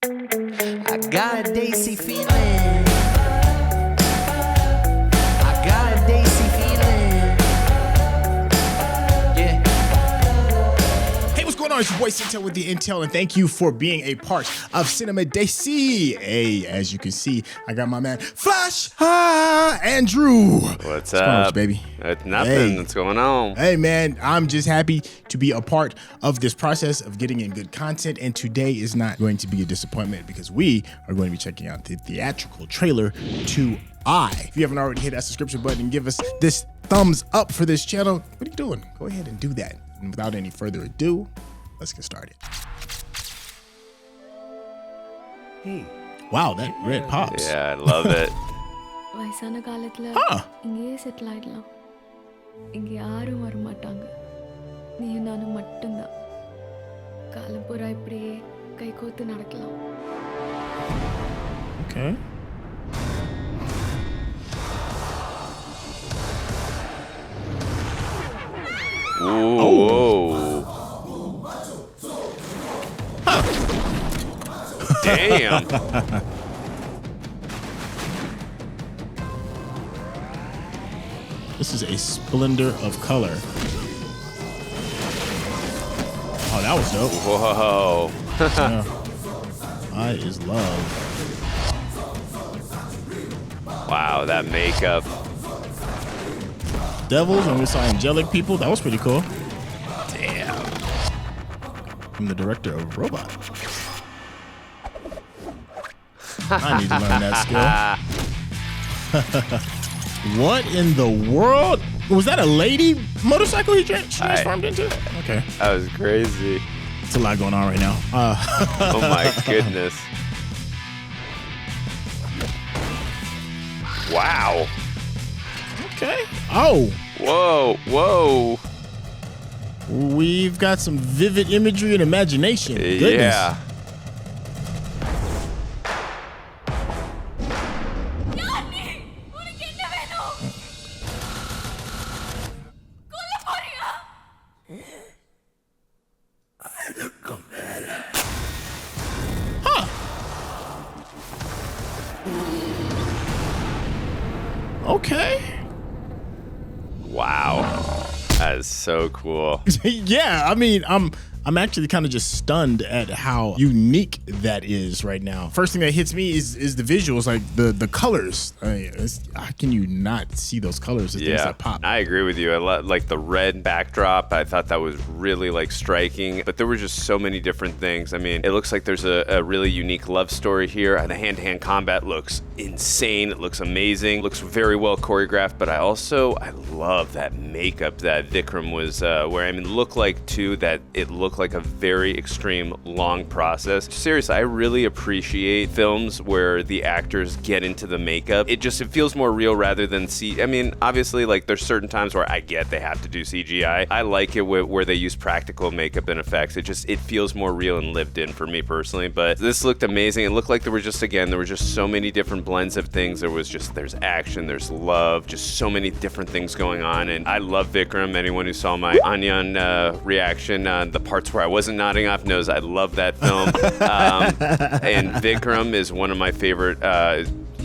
I got a Daisy feeling. I got a Daisy feeling. Yeah. Hey, what's going on? It's your boy Syntell with the Intel, and thank you for being a part of Cinema Daisy. Hey, as you can see, I got my man Flash Andrew. What's going on, up, baby? It's nothing. Hey. What's going on? Hey, man, I'm just happy to be a part of this process of getting in good content, and today is not going to be a disappointment because we are going to be checking out the theatrical trailer to If you haven't already hit that subscription button and give us this thumbs up for this channel, what are you doing? Go ahead and do that. And without any further ado, let's get started. Hey. Wow, that red pops. Yeah, I love it. வயசான காலத்துல இங்கேயே settle ஆயிடலாம். இங்க யாரும் வர மாட்டாங்க. நீயும் நானும் மட்டும்தான். காலம் பூரா இப்படியே கை கோத்து நடக்கலாம். Okay. Ooh, whoa. Damn. This is a splendor of color. Oh, that was dope. Whoa. I is love. Wow, that makeup. Devils, and we saw angelic people. That was pretty cool. Damn. From the director of Robot. I need to learn that skill. What in the world? Was that a lady motorcycle he transformed into? Okay. That was crazy. It's a lot going on right now. Oh my goodness. Wow. Okay. Oh. Whoa, whoa. We've got some vivid imagery and imagination. Goodness. Yeah. Okay. Wow. That is so cool. Yeah, I mean, I'm actually kind of just stunned at how unique that is right now. First thing that hits me is the visuals, like the colors. I mean, how can you not see those colors? As things that pop. I agree with you. I like the red backdrop. I thought that was really like striking, but there were just so many different things. I mean, it looks like there's a really unique love story here. The hand-to-hand combat looks insane. It looks amazing. Looks very well choreographed, but I love that makeup that Vikram was wearing. I mean, looked like too that it looked like a very extreme long process. Seriously, I really appreciate films where the actors get into the makeup. It feels more real rather than I mean, obviously, like there's certain times where I get they have to do CGI. I like it where they use practical makeup and effects. It feels more real and lived in for me personally. But this looked amazing. It looked like there were just so many different blends of things. There's action, there's love, just so many different things going on. And I love Vikram. Anyone who saw my Anyan reaction, the parts where I wasn't nodding off knows I love that film. And Vikram is one of my favorite.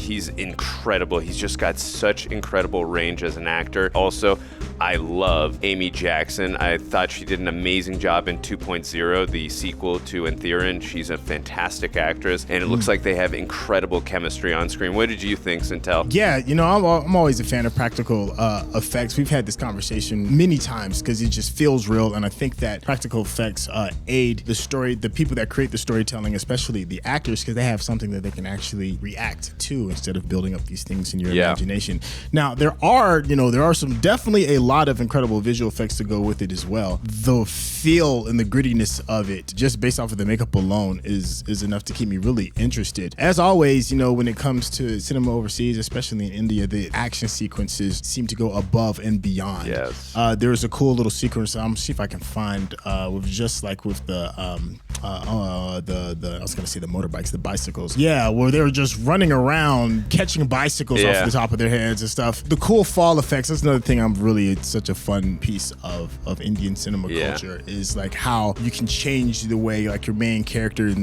He's incredible. He's just got such incredible range as an actor. Also, I love Amy Jackson. I thought she did an amazing job in 2.0, the sequel to Entheron. She's a fantastic actress, and it looks like they have incredible chemistry on screen. What did you think, Syntell? Yeah, you know, I'm always a fan of practical effects. We've had this conversation many times because it just feels real, and I think that practical effects aid the story, the people that create the storytelling, especially the actors, because they have something that they can actually react to instead of building up these things in your imagination. Now, there are some definitely a lot of incredible visual effects to go with it as well. The feel and the grittiness of it, just based off of the makeup alone, is enough to keep me really interested. As always, you know, when it comes to cinema overseas, especially in India, the action sequences seem to go above and beyond beyond. Yes. There was a cool little sequence. I'm gonna see if I can find with just like with the I was gonna say the motorbikes, the bicycles. Yeah, where they were just running around catching bicycles off the top of their heads and stuff. The cool fall effects. That's another thing it's such a fun piece of Indian cinema culture is like how you can change the way like your main character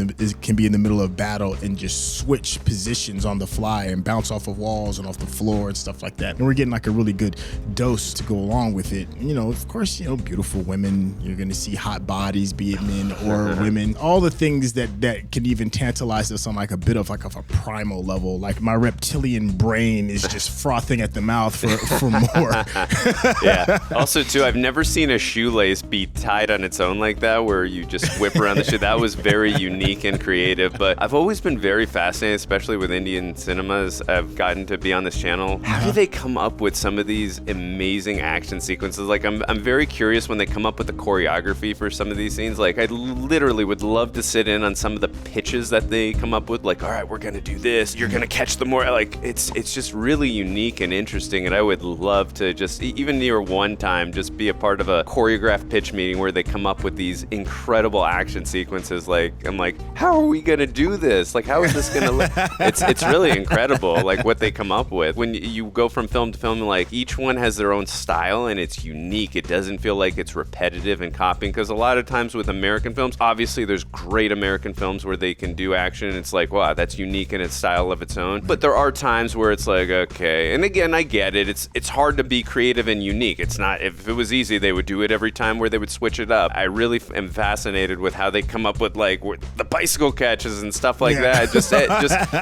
can be in the middle of battle and just switch positions on the fly and bounce off of walls and off the floor and stuff like that. And we're getting like a really good dose to go along with it. And, of course, beautiful women. You're gonna see hot bodies, be it men or women. All the things that can even tantalize us on like a bit of like of a primal level. Like my reptilian brain is just frothing at the mouth for more. Yeah. Also, too, I've never seen a shoelace be tied on its own like that, where you just whip around the shoe. That was very unique and creative. But I've always been very fascinated, especially with Indian cinemas. I've gotten to be on this channel. How do they come up with some of these amazing action sequences? Like, I'm very curious when they come up with the choreography for some of these scenes. Like, I literally would love to sit in on some of the pitches that they come up with. Like, all right, we're gonna do this. You're gonna catch the more. Like, it's just really unique and interesting. And I would love to just even near one time just be a part of a choreographed pitch meeting where they come up with these incredible action sequences. Like, I'm like, how are we gonna do this? Like, how is this gonna look? It's really incredible, like what they come up with. When you go from film to film, like each one has their own style and it's unique. It doesn't feel like it's repetitive and copying, because a lot of times with American films, obviously there's great American films where they can do action and it's like, wow, that's unique in its style of its own. But there are times where it's like, okay, and again, I get it. It's hard to be creative and unique. It's not, if it was easy, they would do it every time where they would switch it up. I really am fascinated with how they come up with like the bicycle catches and stuff like that. Just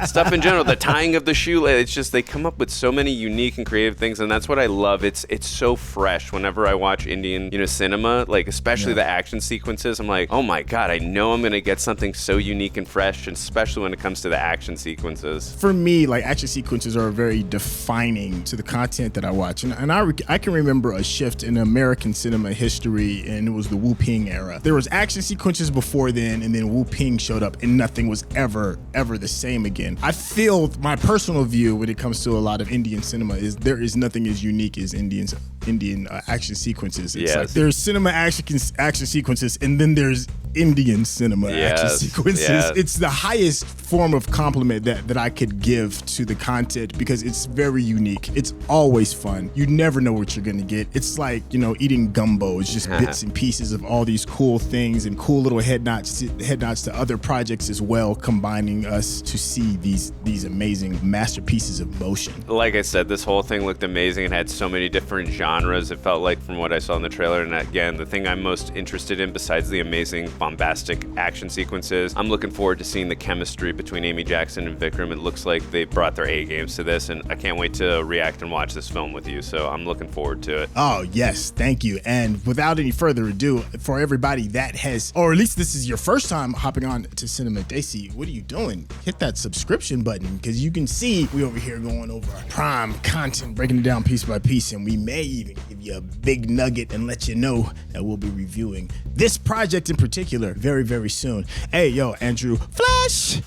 stuff in general, the tying of the shoelace. It's just, they come up with so many unique and creative things, and that's what I love. It's so fresh whenever I watch Indian, cinema, like especially the action sequences. I'm like, oh my God, I know I'm gonna get something so unique and fresh, and especially when it comes to the action sequences. For me, like action sequences are very defining to the content that I watch, and I can remember a shift in American cinema history, and it was the Wu Ping era. There was action sequences before then, and then Wu Ping showed up, and nothing was ever the same again. I feel my personal view when it comes to a lot of Indian cinema is there is nothing as unique as Indian action sequences. It's like there's cinema action sequences, and then there's Indian cinema action sequences. Yes. It's the highest form of compliment that I could give to the content, because it's very unique. It's always fun. You never know what you're gonna get. It's like, eating gumbo. It's just bits and pieces of all these cool things and cool little head nods to other projects as well, combining us to see these amazing masterpieces of motion. Like I said, this whole thing looked amazing and had so many different genres, it felt like, from what I saw in the trailer. And again, the thing I'm most interested in, besides the amazing bombastic action sequences, I'm looking forward to seeing the chemistry between Amy Jackson and Vikram. It looks like they brought their A games to this, and I can't wait to react and watch this film with you. So I'm looking forward to it. Oh, yes. Thank you. And without any further ado, for everybody that has, or at least this is your first time hopping on to Cinema Desi, what are you doing? Hit that subscription button, because you can see we over here going over prime content, breaking it down piece by piece, and we may even give you a big nugget and let you know that we'll be reviewing this project in particular very, very soon. Hey, yo, Andrew Flash,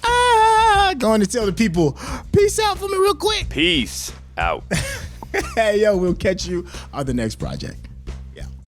going to tell the people, peace out for me real quick. Peace out. Hey, yo, we'll catch you on the next project.